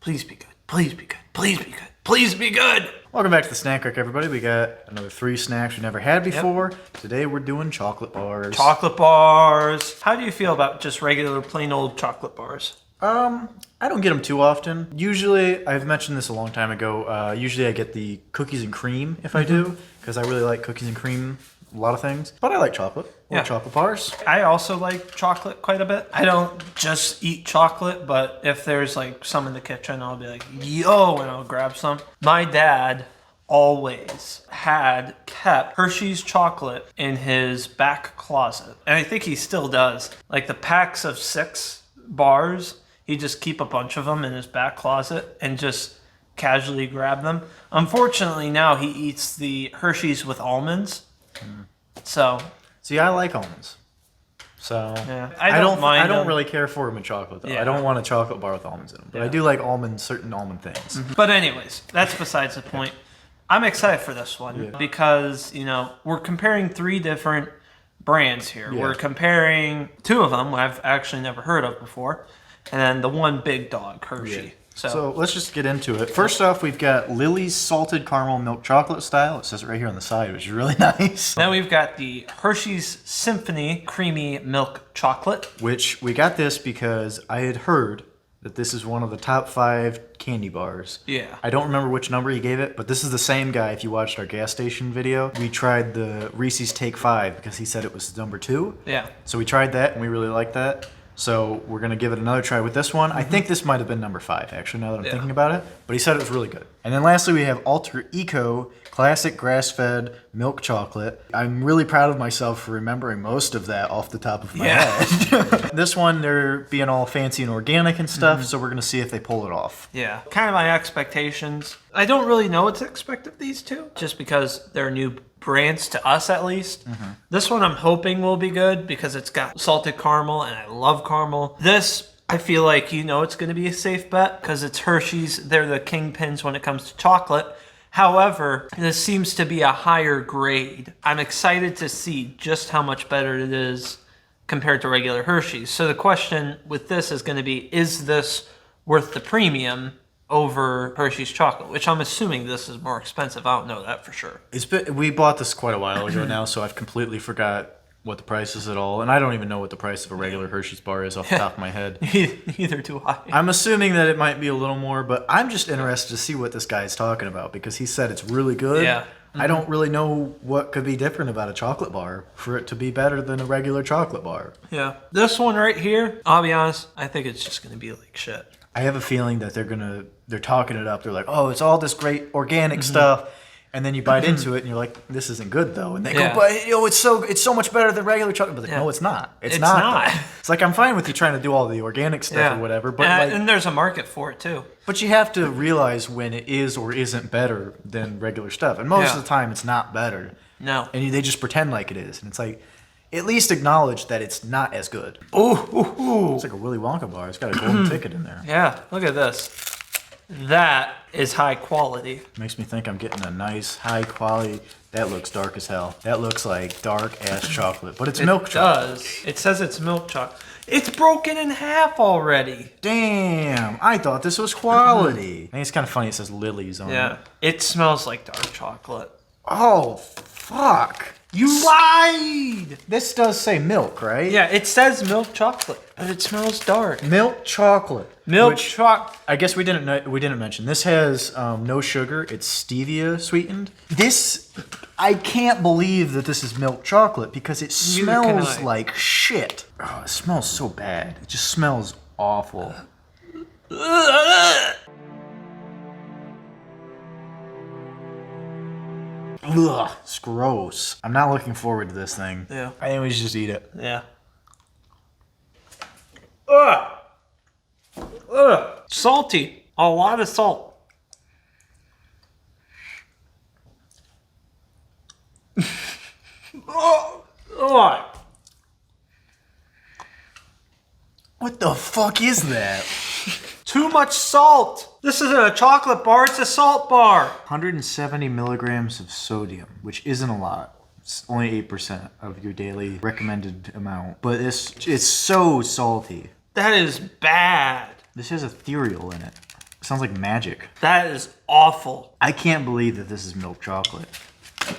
Please be good. Please be good. Please be good. Please be good. Welcome back to the Snack Rack, everybody. We got another 3 snacks we've never had before. Yep. Today we're doing chocolate bars. Chocolate bars. How do you feel about just regular, plain old chocolate bars? I don't get them too often. Usually, I've mentioned this a long time ago, usually I get the cookies and cream if I do, because I really like cookies and cream, a lot of things. But I like chocolate. Chocolate bars. I also like chocolate quite a bit. I don't just eat chocolate, but if there's like some in the kitchen, I'll be like, yo, and I'll grab some. My dad always had kept Hershey's chocolate in his back closet. And I think he still does. Like the packs of 6 bars, he'd just keep a bunch of them in his back closet and just casually grab them. Unfortunately, now he eats the Hershey's with almonds. So... See, I like almonds. So yeah. I don't really care for them in chocolate though. Yeah. I don't want a chocolate bar with almonds in them. But I do like certain almond things. Mm-hmm. But anyways, that's besides the point. I'm excited for this one because, you know, we're comparing 3 different brands here. Yeah. We're comparing 2 of them I've actually never heard of before, and then the one big dog, Hershey. Yeah. So let's just get into it. First off, we've got Lily's Salted Caramel Milk Chocolate Style. It says it right here on the side, which is really nice. Then we've got the Hershey's Symphony Creamy Milk Chocolate. Which we got this because I had heard that this is one of the top 5 candy bars. Yeah. I don't remember which number he gave it, but this is the same guy. If you watched our gas station video, we tried the Reese's Take 5 because he said it was number 2. Yeah. So we tried that and we really liked that. So we're going to give it another try with this one. I think this might have been number 5, actually, now that I'm thinking about it. But he said it was really good. And then lastly, we have Alter Eco Classic Grass-Fed Milk Chocolate. I'm really proud of myself for remembering most of that off the top of my head. This one, they're being all fancy and organic and stuff, so we're going to see if they pull it off. Yeah. Kind of my expectations. I don't really know what to expect of these 2, just because they're new brands to us at least. This one I'm hoping will be good because it's got salted caramel and I love caramel. This, I feel like it's going to be a safe bet because it's Hershey's. They're the kingpins when it comes to chocolate. However, this seems to be a higher grade. I'm excited to see just how much better it is compared to regular Hershey's. So the question with this is going to be, is this worth the premium over Hershey's chocolate, which I'm assuming this is more expensive. I don't know that for sure. We bought this quite a while ago now, so I've completely forgot what the price is at all. And I don't even know what the price of a regular Hershey's bar is off the top of my head. Neither do I. I'm assuming that it might be a little more, but I'm just interested to see what this guy's talking about because he said it's really good. Yeah. I don't really know what could be different about a chocolate bar for it to be better than a regular chocolate bar. Yeah. This one right here, I'll be honest, I think it's just going to be like shit. I have a feeling that they're talking it up. They're like, oh, it's all this great organic stuff. And then you bite into it and you're like, this isn't good though. And they go, but it's so much better than regular chocolate. But like, no, it's not. It's not. It's like, I'm fine with you trying to do all the organic stuff or whatever. But and there's a market for it too. But you have to realize when it is or isn't better than regular stuff. And most of the time it's not better. No. And they just pretend like it is. And it's like, at least acknowledge that it's not as good. Ooh. It's like a Willy Wonka bar. It's got a golden ticket in there. Yeah, look at this. That is high quality. Makes me think I'm getting a nice, high quality. That looks dark as hell. That looks like dark ass chocolate. But it's milk chocolate. It does. It says it's milk chocolate. It's broken in half already. Damn. I thought this was quality. I think it's kind of funny it says Lily's on it. Yeah. It smells like dark chocolate. Oh, fuck. You lied! This does say milk, right? Yeah, it says milk chocolate, but it smells dark. Milk chocolate. Milk chocolate. I guess we didn't mention. This has no sugar. It's stevia sweetened. This, I can't believe that this is milk chocolate because it smells like shit. Oh, it smells so bad. It just smells awful. Ugh, it's gross. I'm not looking forward to this thing. Yeah. I think we should just eat it. Yeah. Ugh. Ugh. Salty. A lot of salt. Oh. What the fuck is that? Too much salt. This isn't a chocolate bar, it's a salt bar. 170 milligrams of sodium, which isn't a lot. It's only 8% of your daily recommended amount. But it's so salty. That is bad. This has ethereal in it. Sounds like magic. That is awful. I can't believe that this is milk chocolate.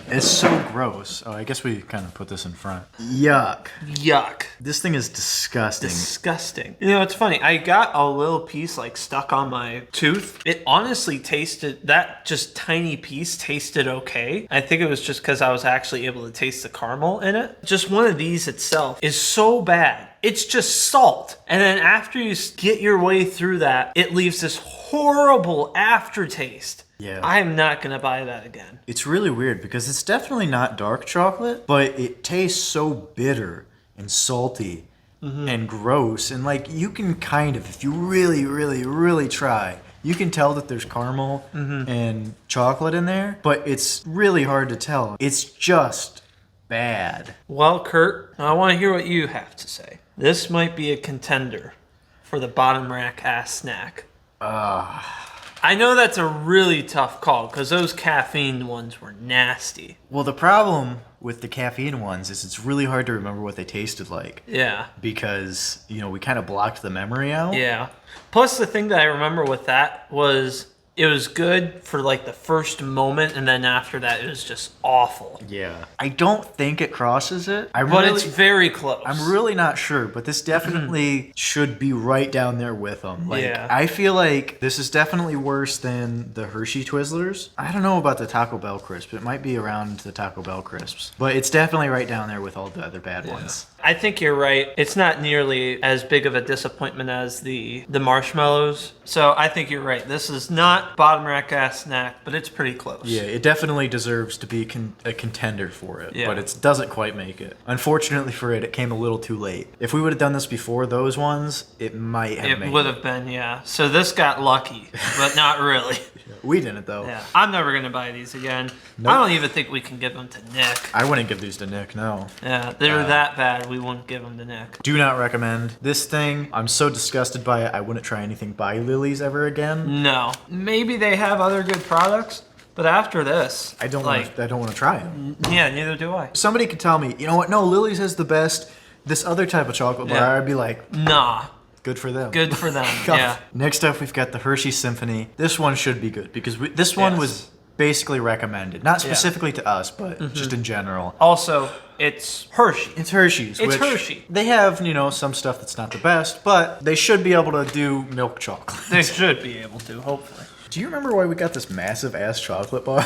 It's so gross. Oh, I guess we kind of put this in front. Yuck. Yuck. This thing is disgusting. Disgusting. You know, it's funny. I got a little piece like stuck on my tooth. It honestly tasted, that just tiny piece tasted okay. I think it was just because I was actually able to taste the caramel in it. Just one of these itself is so bad. It's just salt. And then after you get your way through that, it leaves this horrible aftertaste. Yeah. I'm not going to buy that again. It's really weird because it's definitely not dark chocolate, but it tastes so bitter and salty and gross. And like you can kind of, if you really, really, really try, you can tell that there's caramel and chocolate in there, but it's really hard to tell. It's just bad. Well, Kurt, I want to hear what you have to say. This might be a contender for the bottom rack ass snack. I know that's a really tough call because those caffeine ones were nasty. Well, the problem with the caffeine ones is it's really hard to remember what they tasted like. Yeah. Because, you know, we kind of blocked the memory out. Yeah. Plus, the thing that I remember with that was it was good for like the first moment, and then after that, it was just awful. Yeah. I don't think it crosses it. But it's very close. I'm really not sure, but this definitely should be right down there with them. Like, Yeah. I feel like this is definitely worse than the Hershey Twizzlers. I don't know about the Taco Bell crisp. It might be around the Taco Bell crisps, but it's definitely right down there with all the other bad ones. I think you're right. It's not nearly as big of a disappointment as the marshmallows. So I think you're right. This is not bottom rack ass snack, but it's pretty close. Yeah, it definitely deserves to be a contender for it, Yeah. but it doesn't quite make it. Unfortunately for it, it came a little too late. If we would have done this before those ones, it might have made It would have been, yeah. So this got lucky, but not really. We didn't, though. Yeah, I'm never going to buy these again. Nope. I don't even think we can give them to Nick. I wouldn't give these to Nick, no. Yeah, they're that bad, we won't give them to Nick. Do not recommend. This thing, I'm so disgusted by it, I wouldn't try anything by Lily's ever again. No. Maybe they have other good products, but after this, I don't want to try them. Yeah, neither do I. Somebody could tell me, you know what, no, Lily's has the best, this other type of chocolate bar, Yeah. I'd be like, Nah. good for them. Good for them, yeah. Next up, we've got the Hershey Symphony. This one should be good because this one was basically recommended. Not specifically to us, but just in general. Also, it's Hershey. It's Hershey's. It's which Hershey. They have, you know, some stuff that's not the best, but they should be able to do milk chocolate. They should be able to, hopefully. Do you remember why we got this massive ass chocolate bar?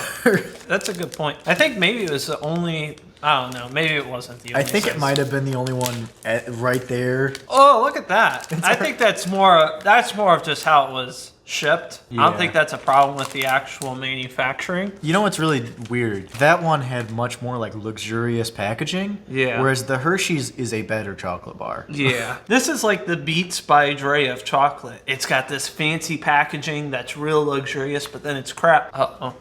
That's a good point. I think maybe it was the only, I don't know, maybe it wasn't the only I think it size. might have been the only one right there. Oh, look at that. I think that's more of just how it was shipped. I Yeah. don't think that's a problem with the actual manufacturing. You know what's really weird? That one had much more like luxurious packaging. Yeah. Whereas the Hershey's is a better chocolate bar. Yeah. This is like the Beats by Dre of chocolate. It's got this fancy packaging that's real luxurious, but then it's crap. Oh,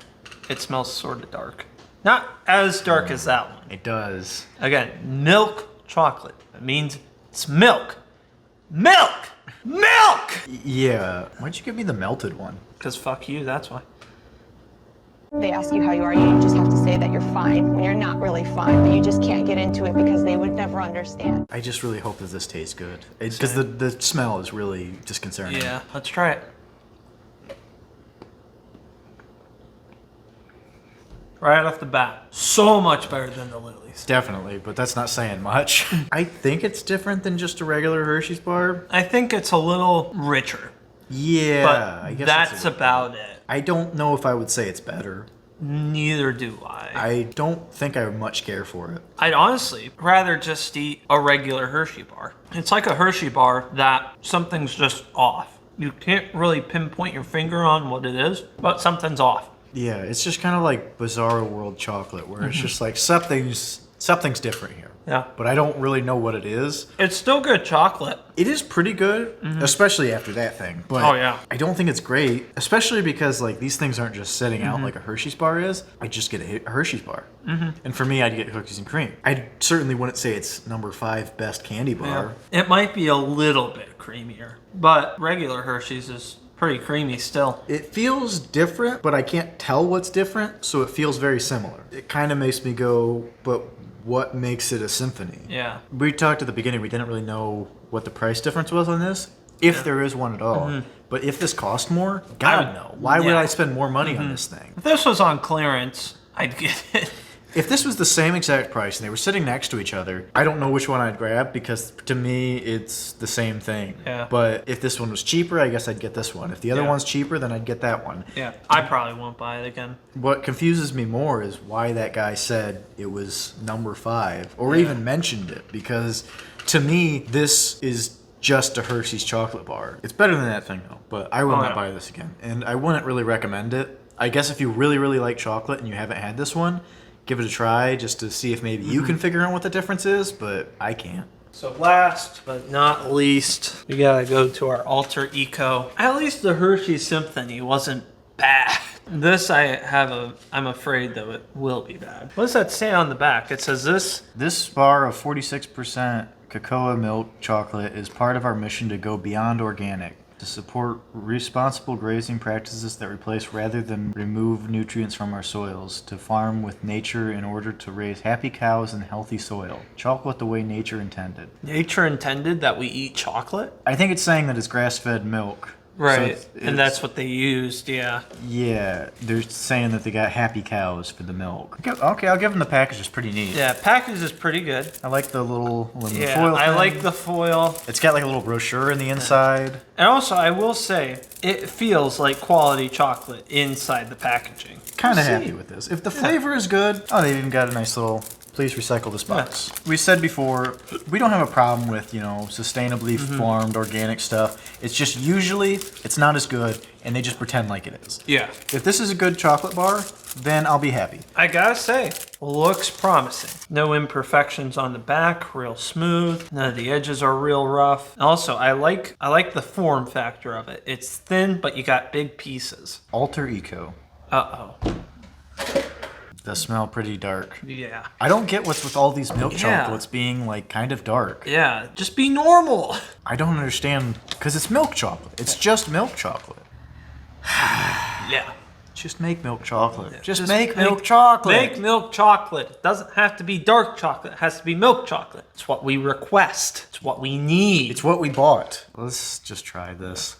it smells sort of dark. Not as dark as that one. It does. Again, milk chocolate. It means it's milk. Milk! Milk! Yeah. Why'd you give me the melted one? Because fuck you, that's why. They ask you how you are, you just have to say that you're fine when you're not really fine, but you just can't get into it because they would never understand. I just really hope that this tastes good. Because the smell is really disconcerting. Yeah, let's try it. Right off the bat, so much better than the Lily's. Definitely, but that's not saying much. I think it's different than just a regular Hershey's bar. I think it's a little richer, Yeah, but I guess that's about it. I don't know if I would say it's better. Neither do I. I don't think I much care for it. I'd honestly rather just eat a regular Hershey bar. It's like a Hershey bar that something's just off. You can't really pinpoint your finger on what it is, but something's off. Yeah, it's just kind of like Bizarro World chocolate, where it's just like something's different here. Yeah. But I don't really know what it is. It's still good chocolate. It is pretty good, especially after that thing. But Oh, yeah. I don't think it's great, especially because like these things aren't just sitting out like a Hershey's bar is. I just get a Hershey's bar, and for me, I'd get cookies and cream. I certainly wouldn't say it's number 5 best candy bar. It might be a little bit creamier, but regular Hershey's is pretty creamy still. It feels different, but I can't tell what's different, so it feels very similar. It kind of makes me go, but what makes it a symphony? Yeah. We talked at the beginning, we didn't really know what the price difference was on this. if there is one at all. But if this cost more, God no. Why would I spend more money on this thing? If this was on clearance, I'd get it. If this was the same exact price and they were sitting next to each other, I don't know which one I'd grab because to me it's the same thing. Yeah. But if this one was cheaper, I guess I'd get this one. If the other one's cheaper, then I'd get that one. Yeah, I probably won't buy it again. What confuses me more is why that guy said it was number 5 or even mentioned it, because to me this is just a Hershey's chocolate bar. It's better than that thing though, but I will not buy this again. And I wouldn't really recommend it. I guess if you really, really like chocolate and you haven't had this one, give it a try just to see if maybe you can figure out what the difference is, but I can't. So last but not least, we gotta go to our alter ego. At least the Hershey Symphony wasn't bad. This I'm afraid though it will be bad. What does that say on the back? It says This bar of 46% cocoa milk chocolate is part of our mission to go beyond organic, to support responsible grazing practices that replace rather than remove nutrients from our soils, to farm with nature in order to raise happy cows and healthy soil. Chocolate the way nature intended. nature intended that we eat chocolate. I think it's saying that it's grass-fed milk. Right, So and that's what they used, yeah. Yeah, they're saying that they got happy cows for the milk. Okay, I'll give them the package. It's pretty neat. Yeah, package is pretty good. I like the little aluminum Yeah, foil I thing. like the foil. It's got like a little brochure in the inside. And also, I will say, it feels like quality chocolate inside the packaging. Kind of happy with this. If the flavor is good, oh, they even got a nice little, please recycle this box. We said before, we don't have a problem with, sustainably farmed organic stuff. It's just usually, it's not as good, and they just pretend like it is. Yeah. If this is a good chocolate bar, then I'll be happy. I gotta say, looks promising. No imperfections on the back, real smooth. None of the edges are real rough. And also, I like the form factor of it. It's thin, but you got big pieces. Alter Eco. Uh-oh. Does smell pretty dark. Yeah. I don't get what's with all these milk Yeah. chocolates being like kind of dark. Yeah, just be normal. I don't understand, because it's milk chocolate. It's just milk chocolate. Yeah. Just make milk chocolate. Just make milk chocolate. Make milk chocolate. It doesn't have to be dark chocolate. It has to be milk chocolate. It's what we request. It's what we need. It's what we bought. Let's just try this.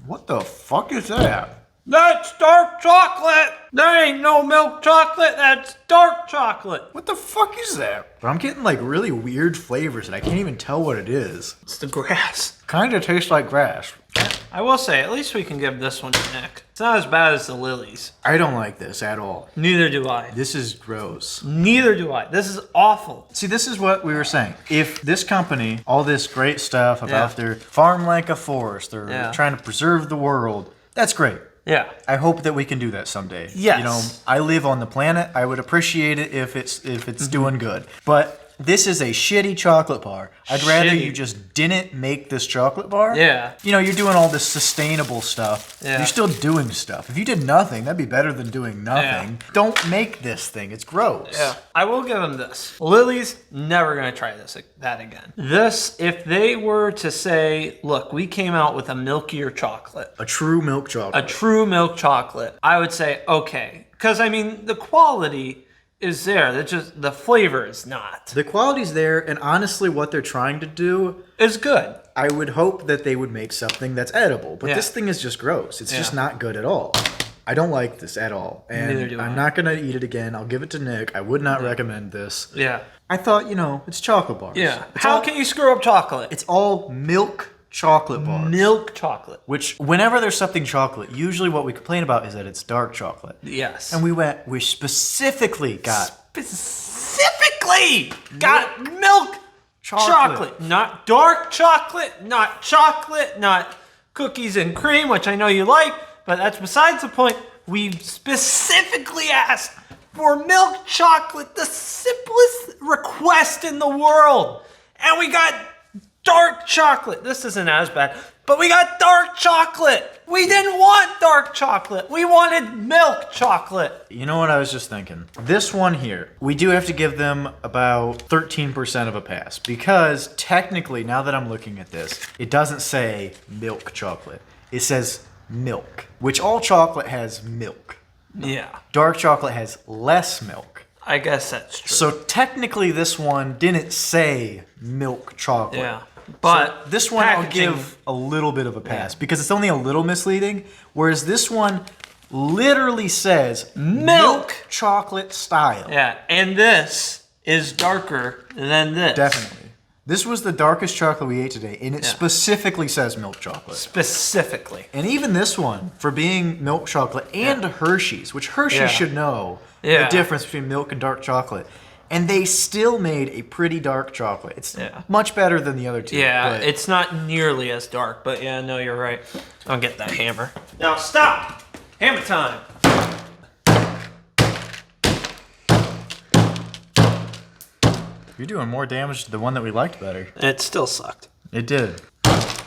What the fuck is that? That's dark chocolate. That ain't no milk chocolate. That's dark chocolate. What the fuck is that? But I'm getting like really weird flavors and I can't even tell what it is. It's the grass. Kind of tastes like grass. I will say, at least we can give this one to Nick. It's not as bad as the lilies. I don't like this at all. Neither do I. This is gross. Neither do I. This is awful. See, this is what we were saying. If this company, all this great stuff about their farm like a forest, they're trying to preserve the world, that's great. Yeah. I hope that we can do that someday. Yes. I live on the planet. I would appreciate it if it's doing good. But this is a shitty chocolate bar. I'd rather you just didn't make this chocolate bar. Yeah. You're doing all this sustainable stuff. Yeah. You're still doing stuff. If you did nothing, that'd be better than doing nothing. Yeah. Don't make this thing. It's gross. Yeah. I will give them this. Lily's never going to try that again. This, if they were to say, look, we came out with a milkier chocolate. A true milk chocolate. A true milk chocolate. I would say, okay. Because, the quality is there. The flavor is not. The quality's there, and honestly, what they're trying to do is good. I would hope that they would make something that's edible, but this thing is just gross. It's just not good at all. I don't like this at all, and Neither do I. I'm not gonna eat it again. I'll give it to Nick. I would not recommend this. Yeah. I thought, it's chocolate bars. Yeah. How can you screw up chocolate? It's all milk chocolate bars. Milk chocolate. Which, whenever there's something chocolate, usually what we complain about is that it's dark chocolate. Yes. And we specifically got milk chocolate. Not dark chocolate, not chocolate, not cookies and cream, which I know you like, but that's besides the point. We specifically asked for milk chocolate, the simplest request in the world. And we got dark chocolate. This isn't as bad, but we got dark chocolate. We didn't want dark chocolate. We wanted milk chocolate. You know what I was just thinking? This one here, we do have to give them about 13% of a pass because technically, now that I'm looking at this, it doesn't say milk chocolate. It says milk, which all chocolate has milk. Yeah. Dark chocolate has less milk. I guess that's true. So technically this one didn't say milk chocolate. Yeah. But so this one I'll packaging- give a little bit of a pass because it's only a little misleading, whereas this one literally says milk chocolate style. Yeah, and this is darker than this. Definitely. This was the darkest chocolate we ate today, and it specifically says milk chocolate. Specifically. And even this one, for being milk chocolate and Hershey's, which Hershey's should know the difference between milk and dark chocolate. And they still made a pretty dark chocolate. It's much better than the other two. Yeah, but it's not nearly as dark, but yeah, no, you're right. I'll get that hammer. Now stop! Hammer time! you're doing more damage to the one that we liked better. It still sucked. It did.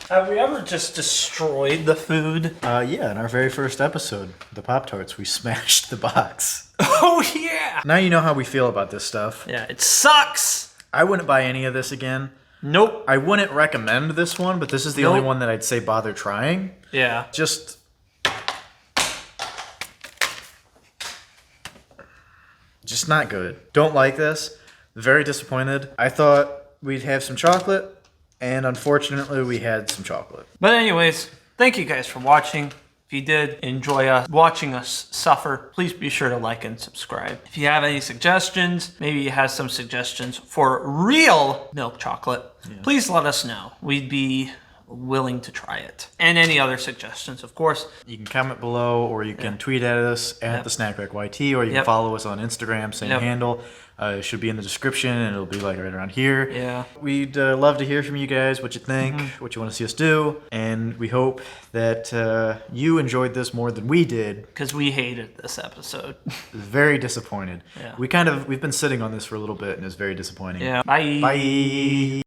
Have we ever just destroyed the food? Yeah, in our very first episode, the Pop-Tarts, we smashed the box. Oh yeah! Now you know how we feel about this stuff. Yeah, it sucks! I wouldn't buy any of this again. Nope. I wouldn't recommend this one, but this is the only one that I'd say bother trying. Yeah. Just not good. Don't like this. Very disappointed. I thought we'd have some chocolate, and unfortunately we had some chocolate. But anyways, thank you guys for watching. If you did enjoy watching us suffer, please be sure to like and subscribe. If you have any suggestions, maybe you have some suggestions for real milk chocolate, please let us know. We'd be willing to try it. And any other suggestions, of course. You can comment below, or you can tweet at us at the SnackbackYT, or you can follow us on Instagram, same handle. It should be in the description, and it'll be like right around here. Yeah. We'd love to hear from you guys, what you think, what you want to see us do, and we hope that you enjoyed this more than we did. Because we hated this episode. Very disappointed. Yeah. We've been sitting on this for a little bit, and it's very disappointing. Yeah. Bye. Bye.